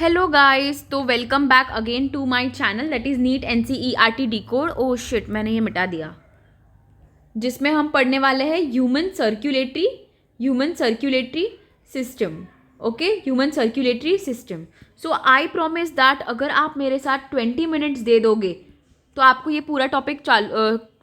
Hello guys, तो welcome back again to my channel that is NEET NCERT decode. Oh shit, मैंने ये मिटा दिया। जिसमें हम पढ़ने वाले हैं human circulatory system. Okay, human circulatory system. So I promise that अगर आप मेरे साथ 20 मिनट्स दे दोगे तो आपको ये पूरा टॉपिक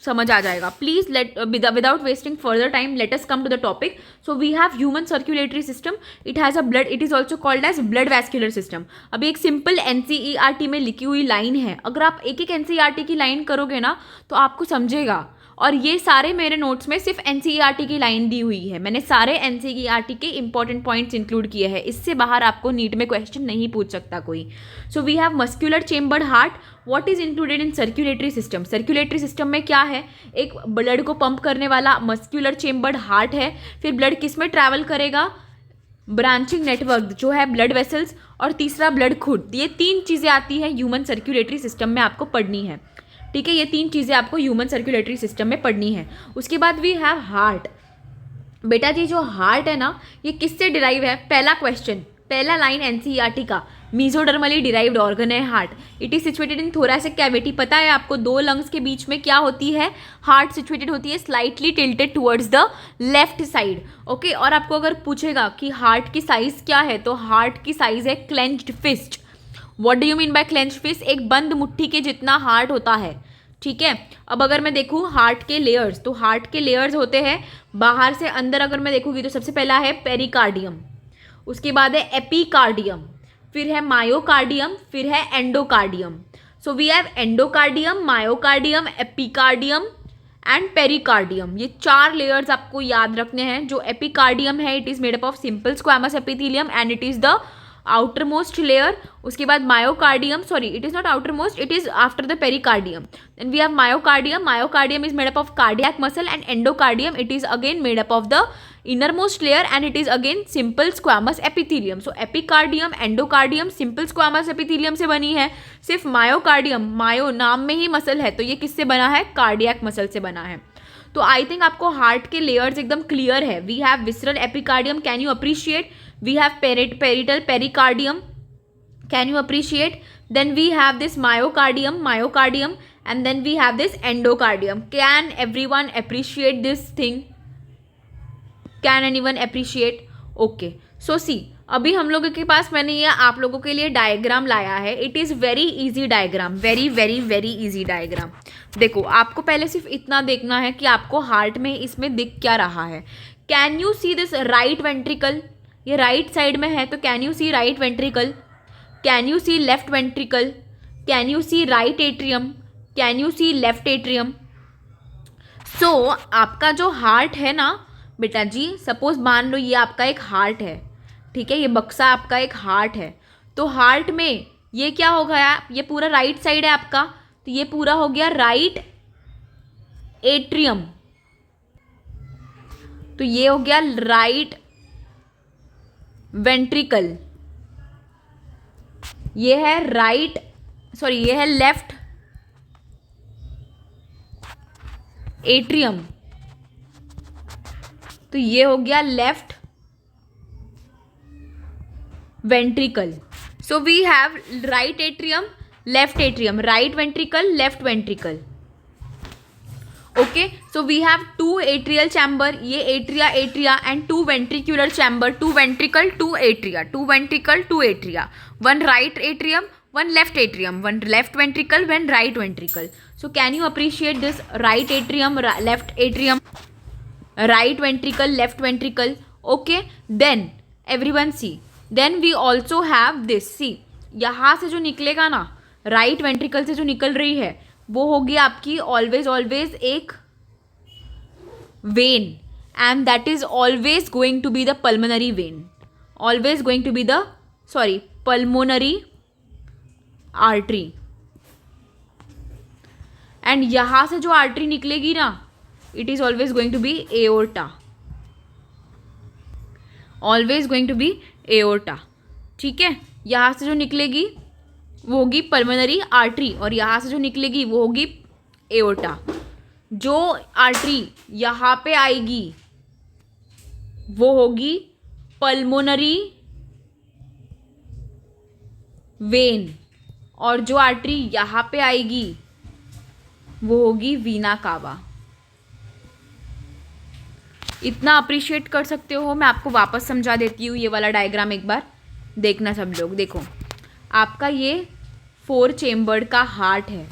समझ आ जाएगा। Please let without wasting further time let us come to the topic. So we have human circulatory system. It has a blood, it is also called as blood vascular system. अभी एक simple NCERT में लिखी हुई line है, अगर आप एक एक NCERT की लाइन करोगे ना तो आपको समझेगा। और ये सारे मेरे नोट्स में सिर्फ NCERT की लाइन दी हुई है। मैंने सारे NCERT के इंपॉर्टेंट पॉइंट्स इंक्लूड किए हैं। इससे बाहर आपको नीट में क्वेश्चन नहीं पूछ सकता कोई। So we have muscular chambered heart. What is included in circulatory system? Circulatory system में क्या है? एक ब्लड को पंप करने वाला मस्क्यूलर चेम्बर्ड हार्ट है। फिर ब्लड किस में ट्रैवल करेगा? ब्रांचिंग नेटवर्क जो है ब्लड वेसल्स, और तीसरा ब्लड खुद। ये तीन चीज़ें आती हैं ह्यूमन सर्कुलेटरी सिस्टम में, आपको पढ़नी है। ठीक है, ये तीन चीज़ें आपको ह्यूमन सर्कुलेटरी सिस्टम में पढ़नी है। उसके बाद वी हैव हार्ट। बेटा जी, जो हार्ट है ना, ये किससे डिराइव है? पहला क्वेश्चन, पहला लाइन NCERT का, मीजोडर्मली डिराइव्ड ऑर्गन है heart. It is situated in thoracic cavity. पता है आपको, दो लंग्स के बीच में क्या होती है? हार्ट सिचुएटेड होती है slightly tilted towards the left side. Okay, और आपको अगर पूछेगा कि हार्ट की साइज क्या है, तो हार्ट की साइज है clenched fist. What do you mean by clenched fist? एक बंद मुट्ठी के जितना हार्ट होता है। ठीक है, अब अगर मैं देखूँ हार्ट के लेयर्स, तो हार्ट के लेयर्स होते हैं बाहर से अंदर। अगर मैं देखूँगी तो सबसे पहला है पेरिकार्डियम, उसके बाद है एपिकार्डियम, फिर है मायोकार्डियम, फिर है endocardium. So we have endocardium, myocardium, epicardium and pericardium. ये चार लेयर्स आपको याद रखने हैं। जो एपिकार्डियम है, it is made up of simple squamous epithelium and it is the outer most layer. उसके बाद myocardium, sorry it is not outer most, it is after the pericardium. Then we have myocardium. Myocardium is made up of cardiac muscle and endocardium it is again made up of the innermost layer and it is again simple squamous epithelium. So epicardium, endocardium simple squamous epithelium से बनी है। सिर्फ myocardium, मायो नाम में ही muscle है, तो ये किससे बना है? कार्डियक मसल से बना है। तो आई थिंक आपको हार्ट के लेयर्स एकदम क्लियर है। We have visceral epicardium, can you appreciate? We have parietal pericardium, can you appreciate? Then we have this myocardium and then we have this endocardium. Can everyone appreciate this thing? Can anyone appreciate? Okay, so see, अभी हम लोगों के पास मैंने ये आप लोगों के लिए डायग्राम लाया है। It is very easy diagram, very very very easy diagram. देखो, आपको पहले सिर्फ इतना देखना है कि आपको हार्ट में इसमें दिख क्या रहा है। Can you see this right ventricle? ये राइट साइड में है, तो can you see right ventricle? Can you see left ventricle? Can you see right atrium? Can you see left atrium? So आपका जो हार्ट है ना बेटा जी, सपोज मान लो ये आपका एक हार्ट है। ठीक है, ये बक्सा आपका एक हार्ट है। तो हार्ट में ये क्या हो गया? ये पूरा राइट साइड है आपका, तो ये पूरा हो गया राइट एट्रियम। तो ये हो गया राइट वेंट्रिकल। ये है राइट, सॉरी ये है लेफ्ट एट्रियम। तो ये हो गया left ventricle. So we have right atrium, left atrium, right ventricle, left ventricle. Okay, so we have two atrial chamber, ये atria and two ventricular chamber, two ventricle two atria, two ventricle two atria, one right atrium, one left atrium, one left ventricle, one right ventricle. So can you appreciate this? Right atrium, left atrium, right ventricle, left ventricle. Okay, then everyone see, then we also have this. See, यहाँ से जो निकलेगा ना, right ventricle से जो निकल रही है, वो होगी आपकी always एक vein, and that is always going to be the pulmonary vein, always going to be the, sorry, pulmonary artery. And यहां से जो आर्टरी निकलेगी ना, it is always going to be aorta, always going to be aorta. ठीक है, यहां से जो निकलेगी वो होगी पल्मोनरी आर्टरी, और यहां से जो निकलेगी वो होगी एओर्टा। जो आर्टरी यहां पे आएगी वो होगी पल्मोनरी वेन, और जो आर्टरी यहाँ पे आएगी वो होगी वीना कावा। इतना अप्रिशिएट कर सकते हो। मैं आपको वापस समझा देती हूँ ये वाला डायग्राम एक बार देखना सब लोग। देखो आपका ये 4 चेम्बर का हार्ट है।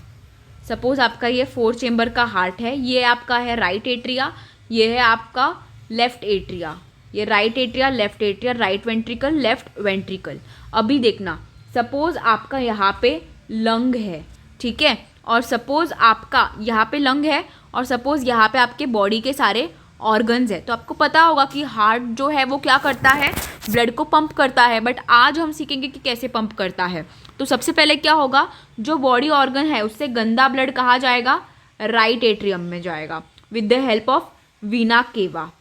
सपोज आपका ये 4 चेम्बर का हार्ट है। ये आपका है राइट एट्रिया, ये है आपका लेफ्ट एट्रिया, ये right atria, left atria, right ventricle, left ventricle. अभी देखना, सपोज आपका यहाँ पे लंग है, ठीक है, और सपोज आपका यहाँ पे लंग है, और सपोज यहाँ पे आपके बॉडी के सारे ऑर्गन्स है। तो आपको पता होगा कि हार्ट जो है वो क्या करता है, ब्लड को पंप करता है। बट आज हम सीखेंगे कि कैसे पंप करता है। तो सबसे पहले क्या होगा, जो बॉडी ऑर्गन है उससे गंदा ब्लड कहाँ जाएगा, राइट एट्रियम में जाएगा with the help of Veena केवा।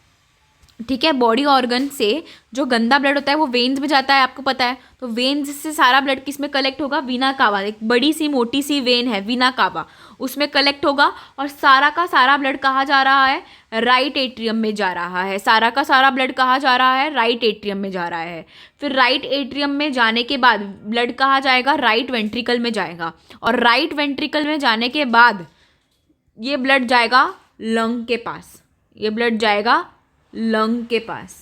ठीक है, बॉडी ऑर्गन से जो गंदा ब्लड होता है वो वेन्स में जाता है, आपको पता है। तो वेन्स से सारा ब्लड किस में कलेक्ट होगा, वीना कावा। एक बड़ी सी मोटी सी वेन है वीना कावा, उसमें कलेक्ट होगा। और सारा का सारा ब्लड कहाँ जा रहा है, राइट एट्रियम में जा रहा है। सारा का सारा ब्लड कहाँ जा रहा है, राइट एट्रियम में जा रहा है। फिर राइट एट्रियम में जाने के बाद ब्लड कहाँ जाएगा, राइट वेंट्रिकल में जाएगा। और राइट वेंट्रिकल में जाने के बाद ये ब्लड जाएगा लंग के पास, ये ब्लड जाएगा लंग के पास।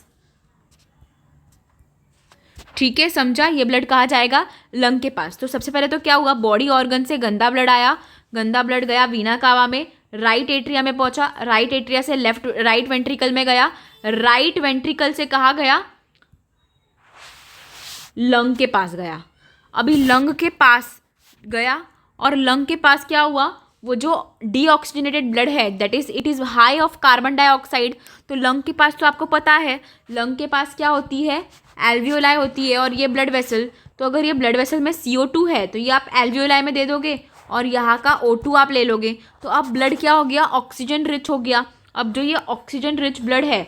ठीक है, समझा, ये ब्लड कहाँ जाएगा, लंग के पास। तो सबसे पहले तो क्या हुआ, बॉडी ऑर्गन से गंदा ब्लड आया, गंदा ब्लड गया वीना कावा में, राइट एट्रिया में पहुंचा, राइट एट्रिया से राइट वेंट्रिकल में गया, राइट वेंट्रिकल से कहाँ गया, लंग के पास गया। अभी लंग के पास गया और लंग के पास क्या हुआ, वो जो डीऑक्सीजनेटेड ब्लड है that is it is high of carbon dioxide. तो लंग के पास तो आपको पता है, लंग के पास क्या होती है, एल्वियोलाई होती है, और ये ब्लड वेसल। तो अगर ये ब्लड वेसल में CO2 है तो ये आप एल्वियोलाई में दे दोगे और यहाँ का O2 आप ले लोगे। तो अब ब्लड क्या हो गया, ऑक्सीजन रिच हो गया। अब जो ये ऑक्सीजन रिच ब्लड है,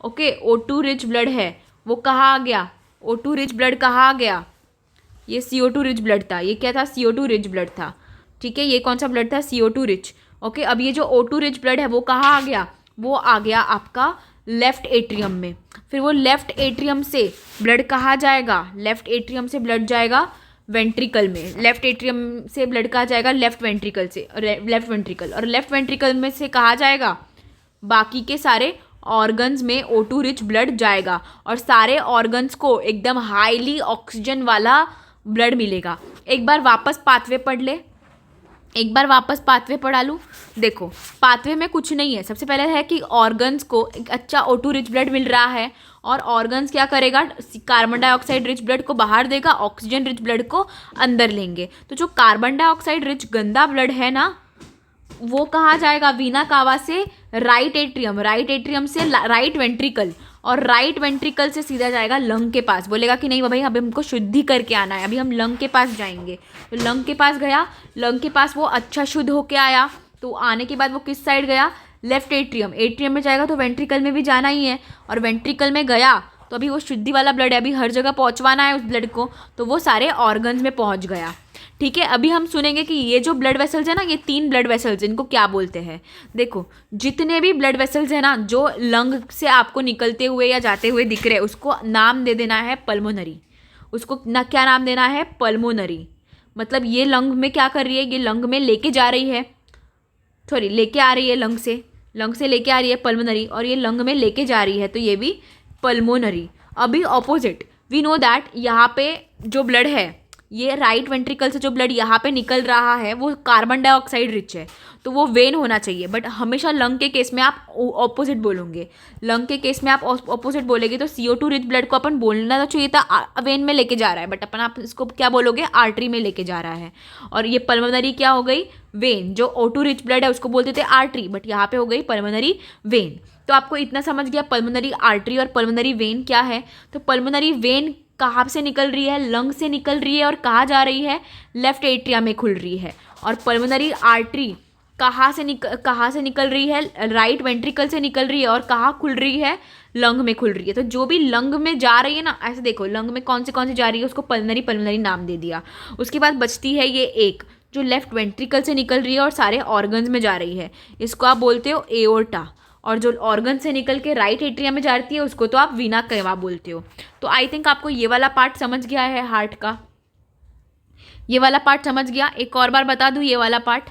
ओके, O2 रिच ब्लड है, वो कहाँ आ गया, O2 रिच ब्लड कहाँ आ गया, ये CO2 रिच ब्लड था। ये क्या था, CO2 रिच ब्लड था। ठीक है, ये कौन सा ब्लड था, CO2 रिच। ओके, अब ये जो O2 रिच ब्लड है वो कहाँ आ गया, वो आ गया आपका लेफ्ट एट्रियम में। फिर वो लेफ्ट एट्रियम से ब्लड कहाँ जाएगा, लेफ्ट एट्रियम से ब्लड जाएगा वेंट्रिकल में। लेफ्ट एट्रियम से ब्लड कहाँ जाएगा, लेफ्ट वेंट्रिकल से, लेफ्ट वेंट्रिकल। और लेफ्ट वेंट्रिकल में से कहाँ जाएगा, बाकी के सारे ऑर्गन्स में O2 रिच ब्लड जाएगा और सारे ऑर्गन्स को एकदम हाईली ऑक्सीजन वाला ब्लड मिलेगा। एक बार वापस पाथवे पढ़ ले, एक बार वापस पाथवे पढ़ा लूँ। देखो पाथवे में कुछ नहीं है, सबसे पहले है कि ऑर्गन्स को एक अच्छा O2 रिच ब्लड मिल रहा है और ऑर्गन्स क्या करेगा, कार्बन डाइऑक्साइड रिच ब्लड को बाहर देगा, ऑक्सीजन रिच ब्लड को अंदर लेंगे। तो जो कार्बन डाइऑक्साइड रिच गंदा ब्लड है ना, वो कहाँ जाएगा, वीना कावा से राइट एट्रियम, राइट एट्रियम से राइट वेंट्रिकल, और राइट वेंट्रिकल से सीधा जाएगा लंग के पास। बोलेगा कि नहीं भाई अभी हमको शुद्धि करके आना है, अभी हम लंग के पास जाएंगे। तो लंग के पास गया, लंग के पास वो अच्छा शुद्ध होके आया। तो आने के बाद वो किस साइड गया, लेफ्ट एट्रियम। एट्रियम में जाएगा तो वेंट्रिकल में भी जाना ही है, और वेंट्रिकल में गया तो अभी वो शुद्धि वाला ब्लड है, अभी हर जगह पहुँचवाना है उस ब्लड को, तो वो सारे ऑर्गन्स में पहुँच गया। ठीक है, अभी हम सुनेंगे कि ये जो ब्लड वेसल्स है ना, ये 3 ब्लड वेसल्स, इनको क्या बोलते हैं। देखो जितने भी ब्लड वेसल्स है ना जो लंग से आपको निकलते हुए या जाते हुए दिख रहे हैं, उसको नाम दे देना है पल्मोनरी। उसको ना क्या नाम देना है, पल्मोनरी। मतलब ये लंग में क्या कर रही है, ये लंग में लेके जा रही है, सॉरी लेके आ रही है, लंग से लेके आ रही है पल्मोनरी, और ये लंग में लेके जा रही है, तो ये भी पल्मोनरी। अभी ऑपोजिट वी नो दैट यहाँ पे जो ब्लड है, ये राइट वेंट्रिकल से जो ब्लड यहाँ पे निकल रहा है वो कार्बन डाइऑक्साइड रिच है, तो वो वेन होना चाहिए। बट हमेशा लंग के केस में आप ऑपोजिट बोलोगे, लंग के केस में आप ऑपोजिट बोलेंगे। तो CO2 रिच ब्लड को अपन बोलना तो चाहिए था वेन में लेके जा रहा है, बट अपन आप इसको क्या बोलोगे, आर्टरी में लेके जा रहा है। और ये पल्मोनरी क्या हो गई, वेन। जो O2 रिच ब्लड है उसको बोलते थे आर्टरी, बट यहाँ पे हो गई पल्मोनरी वेन। तो आपको इतना समझ गया पल्मोनरी आर्टरी और पल्मोनरी वेन क्या है। तो पल्मोनरी वेन कहाँ से निकल रही है, लंग से निकल रही है, और कहाँ जा रही है, लेफ्ट एट्रिया में खुल रही है। और पल्मोनरी आर्टरी कहाँ से निकल रही है, राइट वेंट्रिकल से निकल रही है, और कहाँ खुल रही है, लंग में खुल रही है। तो जो भी लंग में जा रही है ना, ऐसे देखो लंग में कौन से जा रही है, उसको पल्मोनरी नाम दे दिया। उसके बाद बचती है ये एक जो लेफ्ट वेंट्रिकल से निकल रही है और सारे ऑर्गन्स में जा रही है, इसको आप बोलते हो एओर्टा। और जो ऑर्गन से निकल के राइट एट्रिया में जाती है उसको तो आप वीना केवा बोलते हो। तो आई थिंक आपको ये वाला पार्ट समझ गया है हार्ट का। ये वाला पार्ट समझ गया? एक और बार बता दूँ ये वाला पार्ट?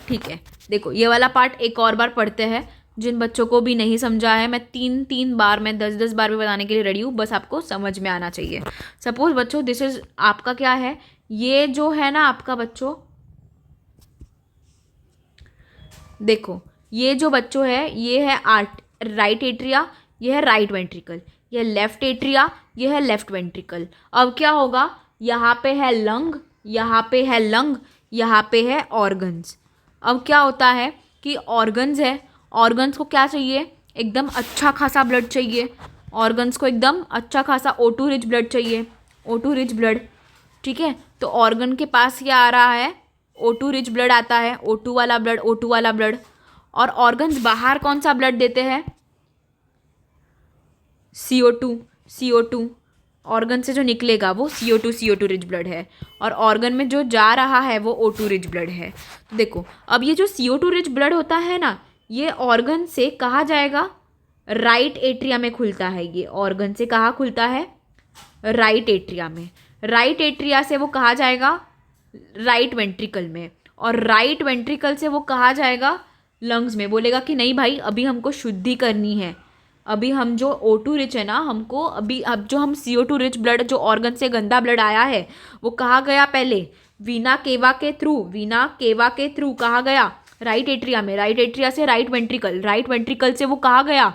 ठीक है, देखो ये वाला पार्ट एक और बार पढ़ते हैं। जिन बच्चों को भी नहीं समझा है, मैं 3 बार, मैं 10 बार भी बताने के लिए रेडी हूँ, बस आपको समझ में आना चाहिए। सपोज बच्चों दिस इज आपका क्या है, ये जो है ना आपका बच्चों, देखो ये जो बच्चों है ये है राइट एट्रिया, ये है राइट वेंट्रिकल, ये लेफ्ट एट्रिया, ये है लेफ्ट वेंट्रिकल। अब क्या होगा, यहाँ पे है लंग, यहाँ पे है लंग, यहाँ पे है ऑर्गन्स। अब क्या होता है कि ऑर्गन्स है, ऑर्गन्स को क्या चाहिए, एकदम अच्छा खासा ब्लड चाहिए। ऑर्गन्स को एकदम अच्छा खासा O2 रिच ब्लड चाहिए, O2 रिच ब्लड। ठीक है, तो ऑर्गन के पास क्या आ रहा है, O2 रिच ब्लड आता है, O2 वाला ब्लड, O2 वाला ब्लड। और ऑर्गन्स बाहर कौन सा ब्लड देते हैं, CO2। ऑर्गन से जो निकलेगा वो CO2 रिच ब्लड है, और ऑर्गन में जो जा रहा है वो O2 रिच ब्लड है। तो देखो अब ये जो CO2 रिच ब्लड होता है ना, ये ऑर्गन से कहाँ जाएगा, राइट एट्रिया में खुलता है। ये ऑर्गन से कहाँ खुलता है, राइट एट्रिया में। राइट एट्रिया से वो कहाँ जाएगा, राइट वेंट्रिकल में, और राइट वेंट्रिकल से वो कहाँ जाएगा, लंग्स में। बोलेगा कि नहीं भाई अभी हमको शुद्धि करनी है, अभी हम जो O2 रिच है ना, हमको अभी अब जो हम CO2 रिच ब्लड, जो ऑर्गन से गंदा ब्लड आया है वो कहाँ गया, पहले वीना केवा के थ्रू, वीना केवा के थ्रू कहाँ गया, राइट एट्रिया में। राइट एट्रिया से राइट वेंट्रिकल, राइट वेंट्रिकल से वो कहाँ गया,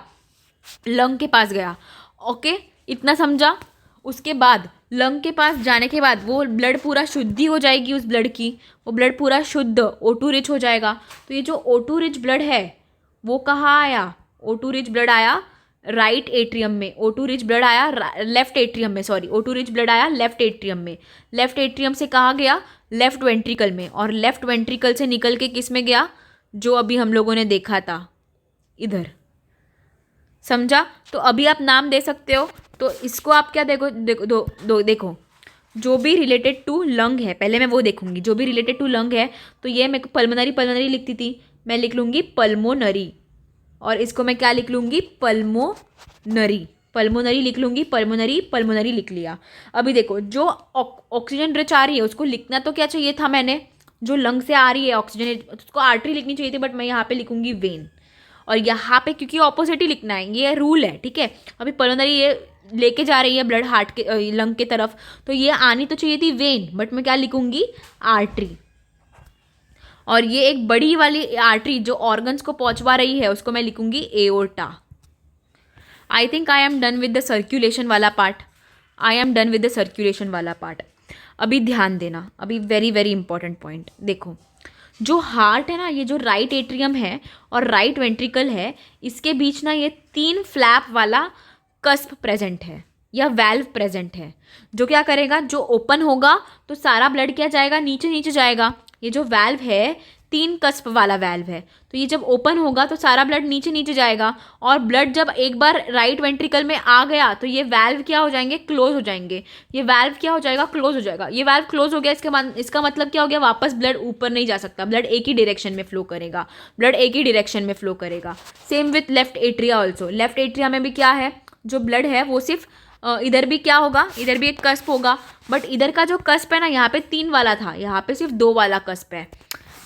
लंग के पास गया। ओके, इतना समझा? उसके बाद लंग के पास जाने के बाद वो ब्लड पूरा शुद्धि हो जाएगी, उस ब्लड की, वो ब्लड पूरा शुद्ध O2 रिच हो जाएगा। तो ये जो O2 रिच ब्लड है वो कहाँ आया, O2 रिच ब्लड आया राइट एट्रियम में, O2 रिच ब्लड आया लेफ्ट एट्रियम में, सॉरी O2 रिच ब्लड आया लेफ्ट एट्रियम में। लेफ्ट एट्रियम से कहाँ गया, लेफ्ट वेंट्रिकल में, और लेफ्ट वेंट्रिकल से निकल के किस में गया, जो अभी हम लोगों ने देखा था इधर। समझा? तो अभी आप नाम दे सकते हो। तो इसको आप क्या देखो, देखो जो भी रिलेटेड टू लंग है, पहले मैं वो देखूंगी। जो भी रिलेटेड टू लंग है, तो ये मैं पल्मोनरी लिखती थी, मैं लिख लूँगी पल्मोनरी, और इसको मैं क्या लिख लूँगी, पल्मोनरी लिख लूँगी, पल्मोनरी लिख लिया। अभी देखो जो ऑक्सीजन रिच आ रही है उसको लिखना तो क्या चाहिए था मैंने, जो लंग से आ रही है ऑक्सीजन, उसको आर्टरी लिखनी चाहिए थी, बट मैं यहाँ पे लिखूँगी वेन। और यहाँ पे क्योंकि ऑपोजिट ही लिखना है, ये रूल है, ठीक है। अभी पल्मोनरी ये लेके जा रही है ब्लड हार्ट के लंग के तरफ, तो ये आनी तो चाहिए थी वेन, बट मैं क्या लिखूँगी, आर्टरी। और ये एक बड़ी वाली आर्टरी जो ऑर्गन्स को पहुंचवा रही है उसको मैं लिखूंगी aorta. I think I am done with the circulation वाला पार्ट। अभी ध्यान देना, अभी वेरी वेरी इंपॉर्टेंट पॉइंट। देखो जो हार्ट है ना, ये जो राइट एट्रियम है और राइट वेंट्रिकल है, इसके बीच ना ये 3 फ्लैप वाला कस्प प्रेजेंट है या वैल्व प्रेजेंट है, जो क्या करेगा, जो ओपन होगा तो सारा ब्लड क्या जाएगा, नीचे नीचे जाएगा। ये जो वैल्व है 3 कस्प वाला वैल्व है, तो ये जब ओपन होगा तो सारा ब्लड नीचे नीचे जाएगा, और ब्लड जब एक बार राइट वेंट्रिकल में आ गया तो ये वैल्व क्या हो जाएंगे, क्लोज हो जाएंगे। ये वैल्व क्या हो जाएगा, क्लोज हो जाएगा। ये वैल्व क्लोज हो गया, इसका मतलब क्या हो गया, वापस ब्लड ऊपर नहीं जा सकता, ब्लड एक ही डायरेक्शन में फ्लो करेगा। Same with left atria also. Left atria में भी क्या है, जो ब्लड है वो सिर्फ इधर भी क्या होगा, इधर भी एक कस्प होगा, बट इधर का जो कस्प है ना, यहाँ पे 3 वाला था, यहाँ पे सिर्फ 2 वाला कस्प है।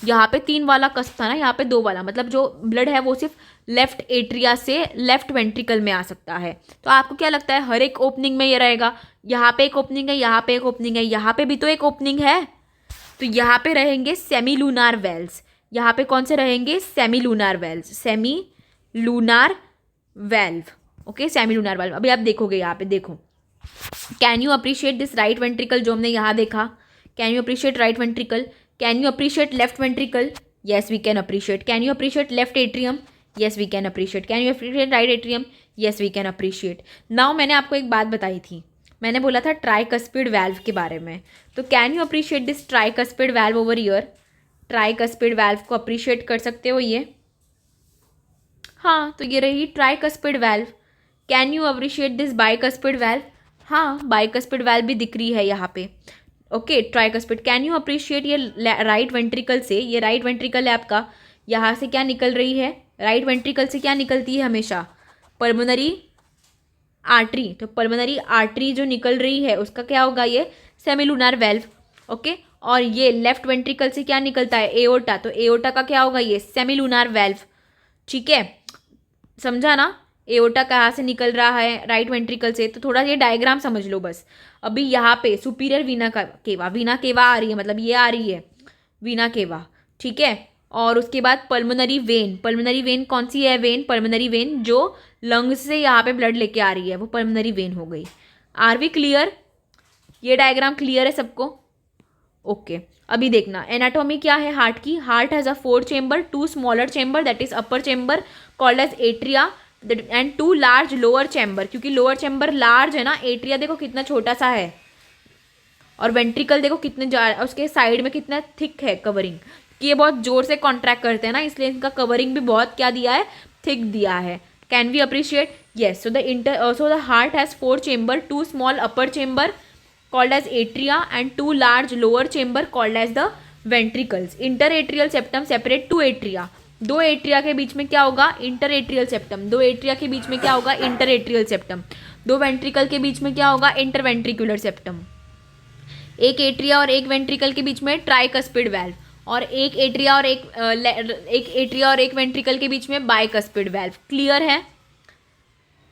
यहाँ पे 3 वाला कस्प था ना, यहाँ पे 2 वाला, मतलब जो ब्लड है वो सिर्फ लेफ्ट एट्रिया से लेफ्ट वेंट्रिकल में आ सकता है। तो आपको क्या लगता है, हर एक ओपनिंग में ये रहेगा, यहाँ पे एक ओपनिंग है, यहाँ पे एक ओपनिंग है, यहाँ पे भी तो एक ओपनिंग है, तो यहाँ पे रहेंगे सेमीलूनार वेल्स। यहाँ पे कौन से रहेंगे, semilunar valve. Okay, semilunar valve. अभी आप देखोगे यहाँ पे, देखो can you appreciate this right ventricle जो हमने यहाँ देखा, can you appreciate right ventricle, can you appreciate left ventricle, yes we can appreciate, can you appreciate left atrium, yes we can appreciate, can you appreciate right atrium, yes we can appreciate. Now मैंने आपको एक बात बताई थी, मैंने बोला था tricuspid valve के बारे में, तो can you appreciate this tricuspid valve over here, tricuspid valve को अप्रिशिएट कर सकते हो ये, हाँ, तो ये रही tricuspid valve. Can you appreciate this bicuspid valve, हाँ, बाइकस्पिड वैल्व भी दिख रही है यहाँ पे। Okay, tricuspid. Can you appreciate ये राइट वेंट्रिकल से, ये राइट वेंट्रिकल है आपका, यहाँ से क्या निकल रही है, राइट वेंट्रिकल से क्या निकलती है हमेशा, पल्मोनरी आर्टरी। तो पल्मोनरी आर्टरी जो निकल रही है उसका क्या होगा, ये सेमीलूनार वेल्व। ओके। और ये लेफ्ट वेंट्रिकल से क्या निकलता है, एओर्टा, तो एओर्टा का क्या होगा, ये सेमीलुनार वेल्व, ठीक है, समझा ना। एओर्टा कहाँ से निकल रहा है, राइट वेंट्रिकल से। तो थोड़ा ये डायग्राम समझ लो बस। अभी यहाँ पे सुपीरियर वीना केवा, वीना केवा आ रही है, मतलब ये आ रही है वीना केवा, ठीक है। और उसके बाद पल्मोनरी वेन, पल्मोनरी वेन कौन सी है, वेन, पल्मोनरी वेन जो लंग्स से यहाँ पे ब्लड लेके आ रही है, वो पल्मोनरी वेन हो गई। आर वी क्लियर, ये डायग्राम क्लियर है सबको, ओके। अभी देखना एनाटॉमी क्या है हार्ट की, heart has a 4 chamber, 2 smaller chamber that is upper chamber called as atria and 2 large lower chamber, क्योंकि लोअर चेम्बर लार्ज है ना, एट्रिया देखो कितना छोटा सा है, और वेंट्रिकल देखो कितने उसके साइड में कितना थिक है कवरिंग, कि ये बहुत जोर से कॉन्ट्रैक्ट करते हैं ना, इसलिए इनका कवरिंग भी बहुत क्या दिया है, थिक दिया है। Can we appreciate, yes. So the heart has 4 chamber, 2 small upper chamber called as atria and 2 large lower chamber called as the ventricles. Interatrial septum separate 2 atria, 2 atria के बीच में क्या होगा, इंटरएट्रियल सेप्टम, 2 एट्रिया के बीच में क्या होगा, इंटरएट्रियल सेप्टम, 2 वेंट्रिकल के बीच में क्या होगा, इंटरवेंट्रिकुलर सेप्टम, एक एट्रिया और एक वेंट्रिकल के बीच में ट्राइकस्पिड वेल्व, और एक एट्रिया और एक वेंट्रिकल के बीच में बाइकस्पिड वेल्व। क्लियर है।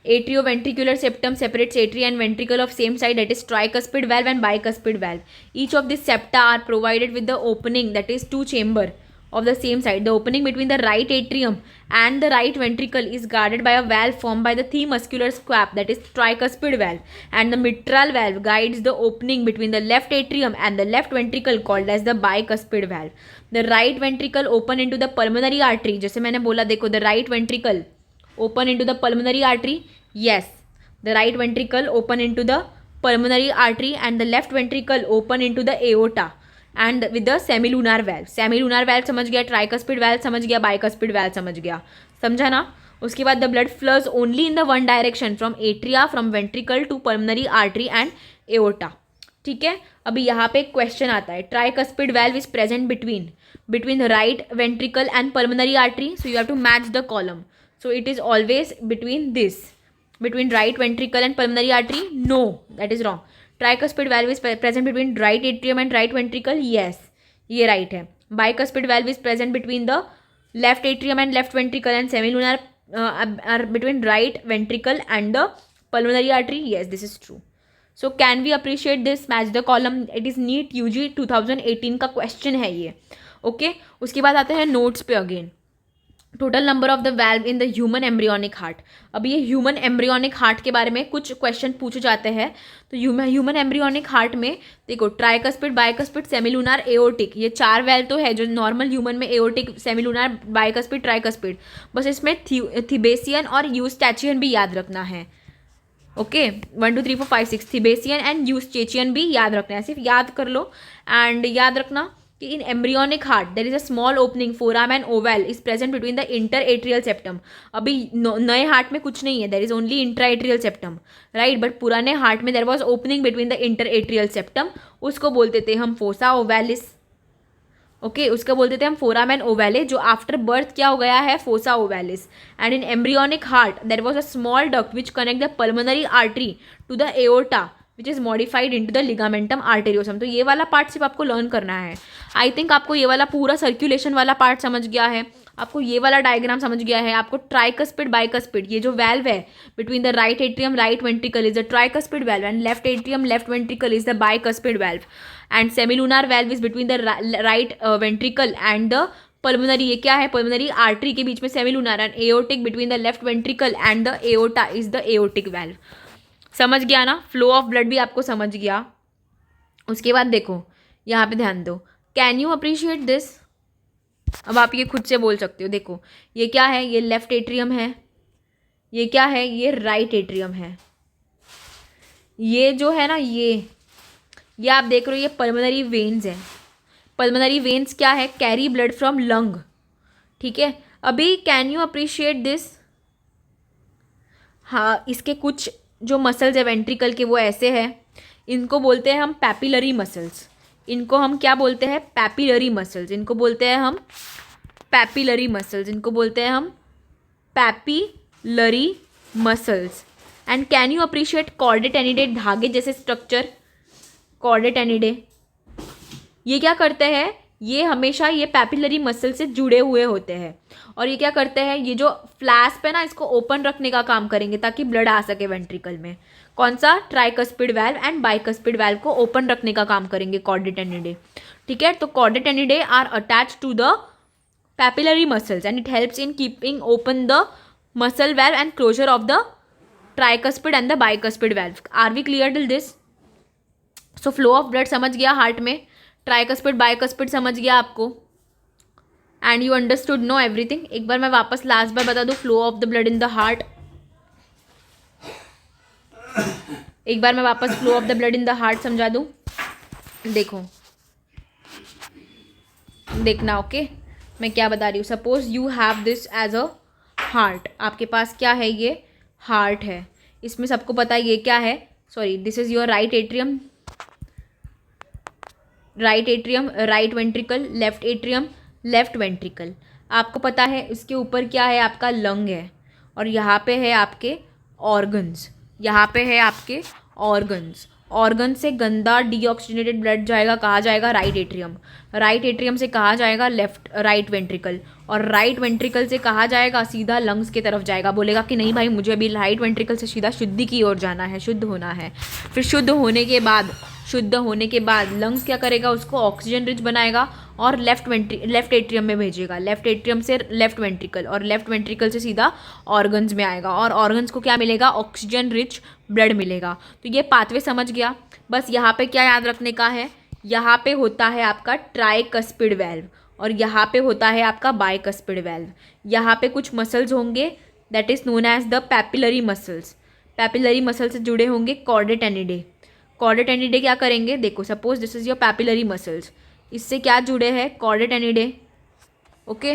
Atrioventricular septum separates atria and ventricle of same side, that is tricuspid valve and bicuspid valve. Each of these septa are provided with the opening, that is 2 chamber of the same side. The opening between the right atrium and the right ventricle is guarded by a valve formed by the themuscular squab, that is tricuspid valve, and the mitral valve guides the opening between the left atrium and the left ventricle called as the bicuspid valve. The right ventricle open into the pulmonary artery, जैसे मैंने बोला देखो, the right ventricle open into the pulmonary artery, yes, the right ventricle open into the pulmonary artery and the left ventricle open into the aorta and with the semilunar valve. Semilunar valve समझ गया, tricuspid valve समझ गया, bicuspid valve समझ गया, समझा ना। उसके बाद the blood flows only in the one direction from atria, from ventricle to pulmonary artery and aorta, ठीक है। अभी यहाँ पे एक क्वेश्चन आता है, tricuspid valve is present between the right ventricle and pulmonary artery, so you have to match the column, so it is always between right ventricle and pulmonary artery, no, that is wrong. Tricuspid valve is present between right atrium and right ventricle, yes, ये right है. Bicuspid valve is present between the left atrium and left ventricle, and semilunar are between right ventricle and the pulmonary artery, yes, this is true. So can we appreciate this, match the column, it is NEET UG 2018 का question है ये, okay. उसके बाद आते हैं notes पे again, total number of the valve in the human embryonic heart. अब ये ह्यूमन एम्ब्रियोनिक हार्ट के बारे में कुछ क्वेश्चन पूछे जाते हैं। तो ह्यूमन एम्ब्रियोनिक हार्ट में देखो, ट्राइकस्पिड, बाइकस्पिड, सेमिलुनार, एओर्टिक, ये 4 वेल्व तो है जो नॉर्मल ह्यूमन में, एओर्टिक, सेमिलुनार, बाइकस्पिड, ट्राइकस्पिड। बस इसमें थिबेसियन और यूस्टैचियन भी याद रखना है, ओके। 1 2 3 4 5 6 थिबेसियन एंड यूस्टैचियन भी याद रखना है, सिर्फ याद कर लो। एंड याद रखना कि in embryonic heart there is a small opening, foramen ovale is present between the inter atrial septum. अभी नए हार्ट में कुछ नहीं है, there is only intra atrial septum, right. But पुराने हार्ट में there was opening between the inter atrial septum, उसको बोलते थे हम फोसा ओवैलिस, ओके, उसका बोलते थे हम फोराम एंड ओवैले, जो आफ्टर बर्थ क्या हो गया है, fossa ovalis. And in embryonic heart there was a small duct which connect the pulmonary artery to the aorta which is modified into the ligamentum arteriosum. तो ये वाला पार्ट सिर्फ आपको लर्न करना है। आई थिंक आपको ये वाला पूरा सर्कुलेशन वाला पार्ट समझ गया है, आपको ये वाला डायग्राम समझ गया है, आपको ट्राइकस्पिड, बाइकस्पिड, ये जो वेल्व है between the right atrium, right ventricle is the tricuspid valve, and left atrium, left ventricle is the bicuspid valve, and semilunar valve is between the right ventricle and the pulmonary, ये क्या है, pulmonary artery के बीच में semilunar, and aortic between the left ventricle and the aorta is the aortic valve. समझ गया ना, flow of blood भी आपको समझ गया। उसके बाद देखो यहाँ पे ध्यान दो, कैन यू अप्रिशिएट दिस, अब आप ये खुद से बोल सकते हो। देखो ये क्या है, ये लेफ्ट एट्रियम है, ये क्या है, ये राइट एट्रियम है, ये जो है ना ये आप देख रहे हो, ये पल्मोनरी वेन्स है। पल्मोनरी वेन्स क्या है, कैरी ब्लड फ्रॉम लंग, ठीक है। अभी कैन यू अप्रिशिएट दिस, हाँ, इसके कुछ जो मसल्स है वेंट्रिकल के वो ऐसे हैं, इनको बोलते हैं हम पैपिलरी मसल्स, इनको हम क्या बोलते हैं, पैपिलरी मसल्स, इनको बोलते हैं हम पैपिलरी मसल्स, इनको बोलते हैं हम papillary muscles. And can you appreciate chordae tendineae, धागे जैसे स्ट्रक्चर, कॉर्डेट एनिडे, ये क्या करते हैं, ये हमेशा ये पैपिलरी मसल से जुड़े हुए होते हैं और ये क्या करते हैं, ये जो फ्लैस्प है ना इसको ओपन रखने का काम करेंगे ताकि ब्लड आ सके वेंट्रिकल में। कौन सा, tricuspid valve and bicuspid valve को ओपन रखने का काम करेंगे कॉर्डेटेनिडे। ठीक है, तो chordae tendineae are attach to the papillary muscles and it helps in keeping open the muscle valve and closure of the tricuspid and the bicuspid valve. Are we clear till this? So flow of blood समझ गया heart में, tricuspid bicuspid समझ गया आपको, and you understood know everything. एक बार मैं वापस last बार बता दूँ, flow of the blood in the heart, एक बार मैं वापस flow of the blood in the heart समझा दूँ। देखो देखना, ओके मैं क्या बता रही हूँ। Suppose you have this as a heart, आपके पास क्या है, ये हार्ट है, इसमें सबको पता है ये क्या है, sorry this is your right atrium, right ventricle, left atrium, left ventricle, आपको पता है। इसके ऊपर क्या है, आपका लंग है, और यहाँ पे है आपके ऑर्गन्स, यहाँ पे है आपके ऑर्गन्स। ऑर्गन से गंदा डीऑक्सीजनेटेड ब्लड जाएगा, कहाँ जाएगा, राइट एट्रियम, राइट एट्रियम से कहाँ जाएगा, राइट वेंट्रिकल, और राइट वेंट्रिकल से कहाँ जाएगा, सीधा लंग्स की तरफ जाएगा। बोलेगा कि नहीं भाई मुझे अभी राइट वेंट्रिकल से सीधा शुद्धि की ओर जाना है, शुद्ध होना है। फिर शुद्ध होने के बाद लंग्स क्या करेगा, उसको ऑक्सीजन रिच बनाएगा और लेफ्ट एट्रियम में भेजेगा, लेफ्ट एट्रियम से लेफ्ट वेंट्रिकल, और लेफ्ट वेंट्रिकल से सीधा ऑर्गन्स में आएगा, और ऑर्गन्स को क्या मिलेगा, ऑक्सीजन रिच ब्लड मिलेगा। तो ये पाथवे समझ गया। बस यहाँ पे क्या याद रखने का है, यहाँ पे होता है आपका ट्राइकस्पिड वाल्व और यहाँ पे होता है आपका बाइकस्पिड वाल्व। यहाँ पे कुछ मसल्स होंगे that is known as the papillary muscles, papillary muscle से जुड़े होंगे कॉर्डेटेनिडे। कॉर्डेटेनिडे क्या करेंगे, देखो suppose this is your papillary muscles, इससे क्या जुड़े हैं, कॉर्डेटेनिडे। ओके,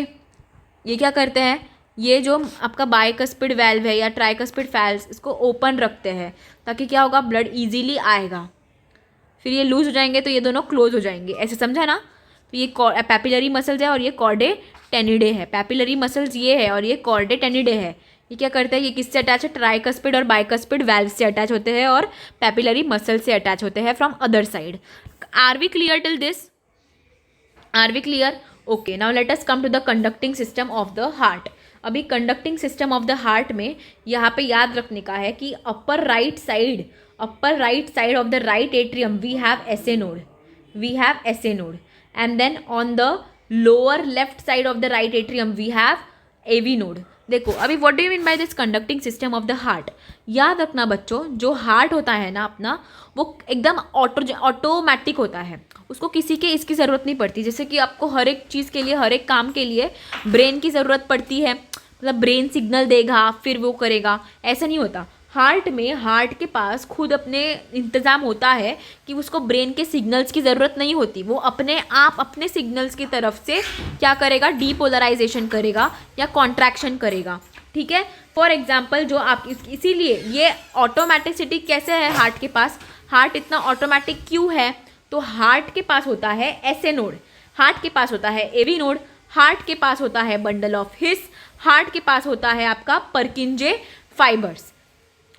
ये क्या करते हैं, ये जो आपका बाइकस्पिड वाल्व है या ट्राइकस्पिड वाल्व, इसको ओपन रखते हैं ताकि क्या होगा, ब्लड इजीली आएगा। फिर ये लूज हो जाएंगे तो ये दोनों क्लोज हो जाएंगे, ऐसे समझा ना। तो ये पैपिलरी मसल्स है और ये कॉर्डेटेनिडे है, पैपिलरी मसल्स ये है और ये कॉर्डेटेनिडे है। ये क्या करते हैं, ये किससे अटैच है, ट्राइकस्पिड और बाइकस्पिड वाल्व से अटैच होते हैं और पैपिलरी मसल से अटैच होते हैं from other side. Are we clear till this, are we clear? Okay, now let us come to the conducting system of the heart. अभी conducting system of the heart में यहाँ पे याद रखने का है कि upper right side of the right atrium we have SA node, and then on the lower left side of the right atrium we have AV node. देखो अभी what do you mean by this conducting system of the heart. याद रखना बच्चों, जो heart होता है ना अपना, वो एकदम ऑटोमेटिक होता है, उसको किसी के इसकी ज़रूरत नहीं पड़ती। जैसे कि आपको हर एक चीज़ के लिए, हर एक काम के लिए ब्रेन की ज़रूरत पड़ती है, मतलब ब्रेन सिग्नल देगा फिर वो करेगा, ऐसा नहीं होता। हार्ट के पास खुद अपने इंतज़ाम होता है कि उसको ब्रेन के सिग्नल्स की ज़रूरत नहीं होती, वो अपने आप अपने सिग्नल्स की तरफ से क्या करेगा, डीपोलराइजेशन करेगा या कॉन्ट्रैक्शन करेगा। ठीक है, फॉर एग्जाम्पल जो आप इसीलिए ये ऑटोमेटिसिटी कैसे है हार्ट के पास, हार्ट इतना ऑटोमेटिक क्यों है, तो हार्ट के पास होता है एसे नोड, हार्ट के पास होता है एवी नोड, हार्ट के पास होता है बंडल ऑफ हिस, हार्ट के पास होता है आपका Purkinje fibres.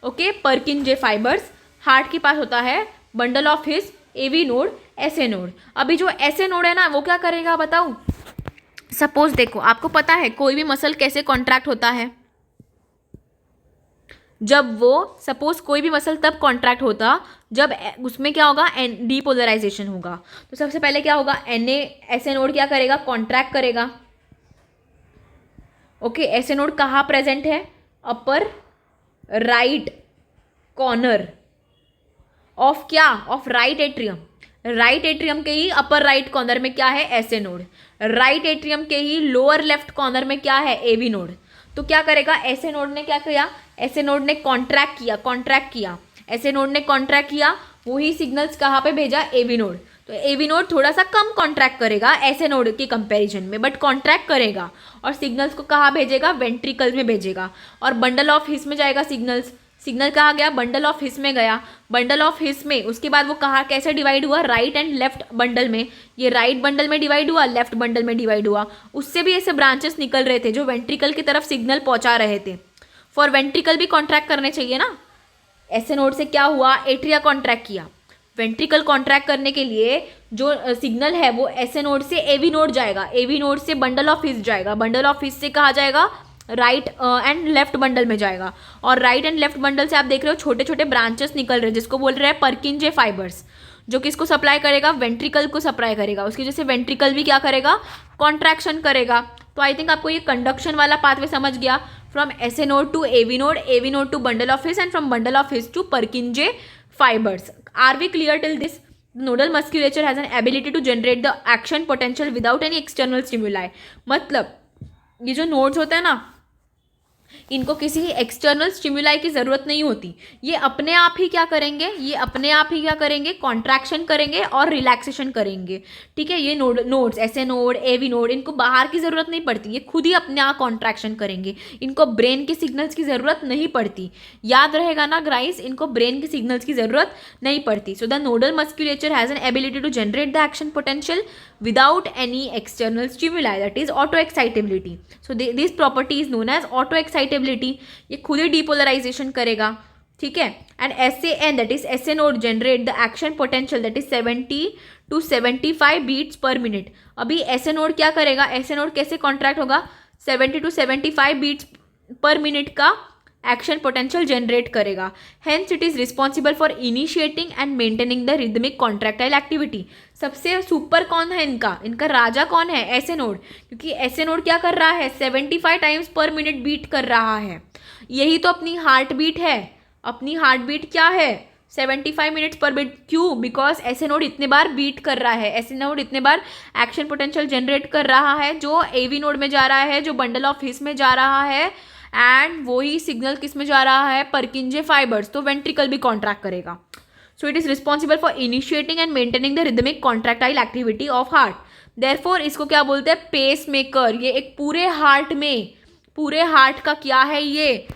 Okay, Purkinje fibres, heart के पास होता है bundle of His, AV node, SA node. अभी जो एसे नोड है ना वो क्या करेगा बताऊं। सपोज देखो, आपको पता है कोई भी मसल कैसे कॉन्ट्रैक्ट होता है, जब वो सपोज कोई भी मसल तब कॉन्ट्रैक्ट होता जब उसमें क्या होगा, डीपोलराइजेशन होगा। तो सबसे पहले क्या होगा, एसे नोड क्या करेगा, कॉन्ट्रैक्ट करेगा। ओके, एसे नोड कहाँ प्रेजेंट है, अपर राइट कॉर्नर ऑफ क्या, of right atrium, right atrium के ही अपर राइट कॉर्नर में क्या है, एसे नोड, राइट एट्रियम के ही लोअर लेफ्ट कॉर्नर में क्या है, एवी नोड। तो क्या करेगा, एसे नोड ने क्या किया, एसे नोड ने कॉन्ट्रैक्ट किया, एसे नोड ने कॉन्ट्रैक्ट किया, वही सिग्नल्स कहाँ पे भेजा, एवी नोड। तो एवी नोड थोड़ा सा कम कॉन्ट्रैक्ट करेगा एसे नोड के कंपैरिजन में, बट कॉन्ट्रैक्ट करेगा और सिग्नल्स को कहाँ भेजेगा, वेंट्रिकल्स में भेजेगा, और बंडल ऑफ हिस में जाएगा सिग्नल कहाँ गया, बंडल ऑफ हिस में गया, बंडल ऑफ हिस में उसके बाद वो कहाँ कैसे डिवाइड हुआ, राइट एंड लेफ्ट बंडल में, ये राइट बंडल में डिवाइड हुआ, लेफ्ट बंडल में डिवाइड हुआ। उससे भी ऐसे ब्रांचेस निकल रहे थे जो वेंट्रिकल की तरफ सिग्नल पहुंचा रहे थे। फॉर वेंट्रिकल भी कॉन्ट्रैक्ट करने चाहिए ना, एसे नोड से क्या हुआ, एट्रिया कॉन्ट्रैक्ट किया, वेंट्रिकल कॉन्ट्रैक्ट करने के लिए जो सिग्नल है वो एसए नोड से एवी नोड जाएगा, एवी नोड से बंडल ऑफ हिस जाएगा, बंडल ऑफ हिस से कहा जाएगा राइट एंड लेफ्ट बंडल में जाएगा, और राइट एंड लेफ्ट बंडल से आप देख रहे हो छोटे छोटे ब्रांचेस निकल रहे हैं जिसको बोल रहे हैं पर्किंजे फाइबर्स, जो किसको सप्लाई करेगा, वेंट्रिकल को सप्लाई करेगा, उसकी वजह से वेंट्रिकल भी क्या करेगा, कॉन्ट्रैक्शन करेगा। तो आई थिंक आपको ये कंडक्शन वाला पाथवे समझ गया, from SA node to AV node to bundle of His, and from bundle of His to Purkinje fibers. Are we clear till this? Nodal musculature has an ability to generate the action potential without any external stimuli. मतलब ये जो nodes होते हैं ना, इनको किसी external stimuli की ज़रूरत नहीं होती, ये अपने आप ही क्या करेंगे, ये अपने आप ही क्या करेंगे, कॉन्ट्रैक्शन करेंगे और रिलैक्सेशन करेंगे। ठीक है, ये nodes SA node, AV node, इनको बाहर की ज़रूरत नहीं पड़ती, ये खुद ही अपने आप कॉन्ट्रैक्शन करेंगे, इनको ब्रेन के सिग्नल्स की ज़रूरत नहीं पड़ती। याद रहेगा ना गाइस, इनको ब्रेन के सिग्नल्स की ज़रूरत नहीं पड़ती। So the nodal musculature has an ability to generate the action potential without any external stimuli, that is auto excitability. So this property is known as auto excitability. ये खुद ही depolarization करेगा, ठीक है। and SAN, that is SA node, generate the action potential that is 70 to 75 beats per minute. अभी SA node क्या करेगा, SA node कैसे contract होगा, 70 to 75 beats per minute का एक्शन पोटेंशियल जनरेट करेगा। Hence it is responsible for initiating and maintaining the rhythmic contractile activity. सबसे super कौन है इनका राजा कौन है, एसए नोड, क्योंकि एसए नोड क्या कर रहा है, 75 टाइम्स पर मिनट बीट कर रहा है। यही तो अपनी हार्ट बीट है, अपनी हार्ट बीट क्या है, 75 मिनट्स पर बीट। क्यों, बिकॉज एसए नोड इतने बार बीट कर रहा है, एसए नोड इतने बार एक्शन पोटेंशियल जनरेट कर रहा है, जो एवी नोड में जा रहा है, जो बंडल ऑफ हिस में जा रहा है, एंड वही सिग्नल किस में जा रहा है, पर्किंजे फाइबर्स, तो वेंट्रिकल भी कॉन्ट्रैक्ट करेगा। So it is responsible for initiating and maintaining the rhythmic contractile activity of heart. Therefore इसको क्या बोलते हैं, पेस मेकर। ये एक पूरे हार्ट का क्या है, ये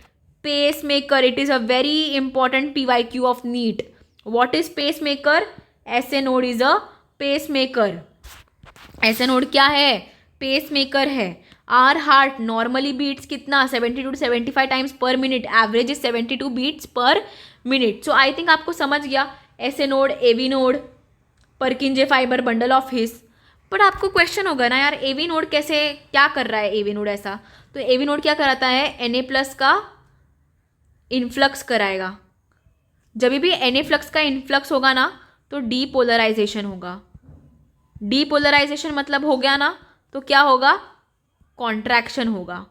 pacemaker. It is a very important PYQ of NEET. What is pacemaker, SA node is a pacemaker. SA node क्या है, पेस मेकर है। आर हार्ट नॉर्मली बीट्स कितना, 72 to 75 times per minute, average is 72 beats per minute. So I think आपको समझ गया, SA node, AV node, Purkinje fibre, bundle of His. But आपको क्वेश्चन होगा ना यार, एवी नोड कैसे, क्या कर रहा है एवी नोड ऐसा, तो एवी नोड क्या कराता है, Na+ का इन्फ्लक्स कराएगा। जब भी Na+ का इन्फ्लक्स होगा ना तो डीपोलराइजेशन होगा। डीपोलराइजेशन मतलब हो गया ना, तो क्या होगा, कॉन्ट्रैक्शन होगा।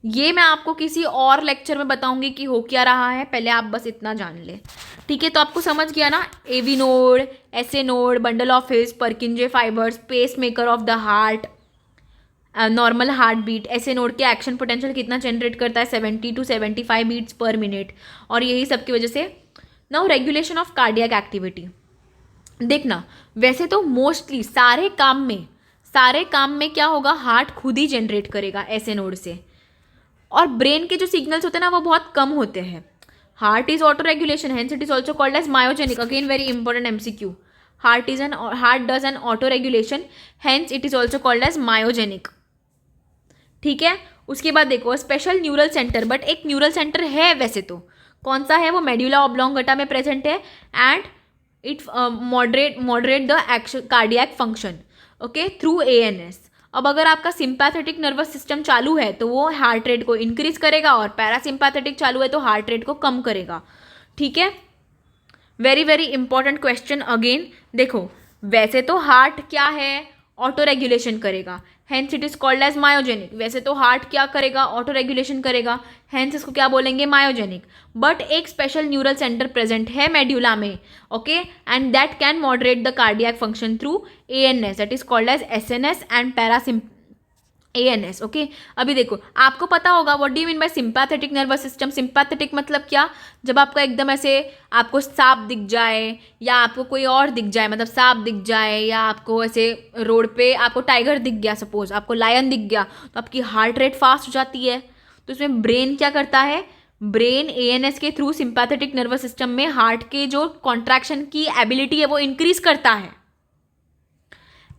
ये मैं आपको किसी और लेक्चर में बताऊंगी कि हो क्या रहा है, पहले आप बस इतना जान ले, ठीक है। तो आपको समझ गया ना, AV node, SA node, bundle of His, Purkinje fibres, pacemaker of the heart, normal heartbeat. SA node के एक्शन पोटेंशियल कितना जनरेट करता है, 70 to 75 बीट्स पर मिनट, और यही सब की वजह से। Now regulation of cardiac activity. देखना, वैसे तो मोस्टली सारे काम में क्या होगा, हार्ट खुद ही जनरेट करेगा एसए नोड से, और ब्रेन के जो सिग्नल्स होते हैं ना वो बहुत कम होते हैं। Heart is auto regulation, hence it is also called as myogenic. Again very important MCQ, heart does an auto regulation, hence it is also called as myogenic, ठीक है। उसके बाद देखो स्पेशल न्यूरल सेंटर, बट एक neural centre है वैसे तो, कौन सा है वो, मेड्यूला ऑब्लोंगेटा में प्रेजेंट है, and it moderate the action cardiac function, okay, through ANS। अब अगर आपका सिंपैथेटिक नर्वस सिस्टम चालू है तो वो हार्ट रेट को इंक्रीज करेगा, और पैरासिम्पैथेटिक चालू है तो हार्ट रेट को कम करेगा, ठीक है। Very very important question again. देखो, वैसे तो हार्ट क्या है, ऑटो रेगुलेशन करेगा, hence it is called as myogenic. वैसे तो हार्ट क्या करेगा, ऑटो रेगुलेशन करेगा, हेंस इसको क्या बोलेंगे, मायोजेनिक। बट एक स्पेशल न्यूरल सेंटर प्रेजेंट है मेड्यूला में, okay, and that can moderate the cardiac function through ANS, that is called as SNS and ANS, okay. अभी देखो, आपको पता होगा what do you mean by sympathetic nervous system. Sympathetic मतलब क्या, जब आपका एकदम ऐसे आपको सांप दिख जाए, या आपको कोई और दिख जाए, मतलब सांप दिख जाए, या आपको ऐसे रोड पे आपको टाइगर दिख गया, सपोज आपको लायन दिख गया, तो आपकी हार्ट रेट फास्ट हो जाती है। तो इसमें ब्रेन क्या करता है, ब्रेन ANS के थ्रू सिंपैथेटिक नर्वस सिस्टम में हार्ट के जो कॉन्ट्रैक्शन की एबिलिटी है वो इंक्रीज करता है,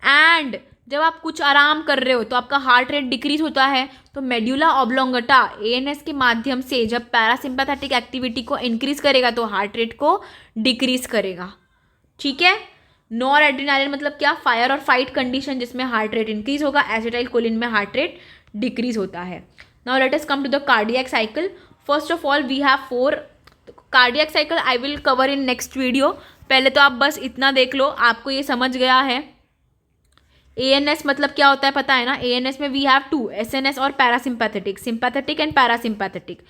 एंड जब आप कुछ आराम कर रहे हो तो आपका हार्ट रेट डिक्रीज होता है, तो मेड्यूला ऑब्लोंगेटा एएनएस के माध्यम से जब पैरासिम्पैथेटिक एक्टिविटी को इंक्रीज करेगा तो हार्ट रेट को डिक्रीज करेगा। ठीक है। नॉर एड्रेनालिन मतलब क्या, फायर और फाइट कंडीशन जिसमें हार्ट रेट इंक्रीज होगा, एसिटाइल कोलिन में हार्ट रेट डिक्रीज होता है। Now let us come to the cardiac cycle. First of all we have 4 cardiac cycle, I will cover in next video. पहले तो आप बस इतना देख लो, आपको ये समझ गया है। एएनएस मतलब क्या होता है पता है ना। एएनएस में वी हैव 2, एसएनएस और parasympathetic, sympathetic and parasympathetic.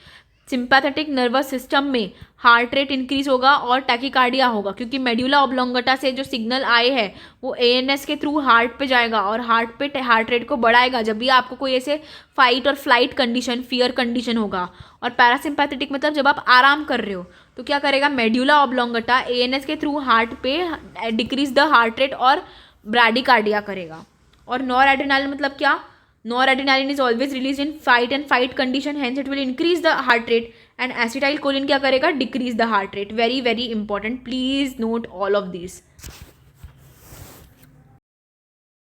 Sympathetic nervous system में हार्ट रेट इंक्रीज होगा और टैकीकार्डिया होगा, क्योंकि मेड्यूला ऑब्लोंगेटा से जो सिग्नल आए हैं वो एएनएस के थ्रू हार्ट पे जाएगा और हार्ट रेट को बढ़ाएगा जब भी आपको कोई ऐसे फाइट और फ्लाइट कंडीशन, फियर कंडीशन होगा। और पैरासिम्पैथेटिक मतलब जब आप आराम कर रहे हो तो क्या करेगा, मेड्यूला ऑब्लोंगेटा एएनएस के थ्रू हार्ट पे डिक्रीज द हार्ट रेट और ब्रैडीकार्डिया करेगा। और नॉर एड्रेनालिन मतलब क्या, nor adrenaline is always release in fight and fight condition, hence it will increase the heart rate. And acetyl choline क्या करेगा, decrease the heart rate. Very very important, please note all of this.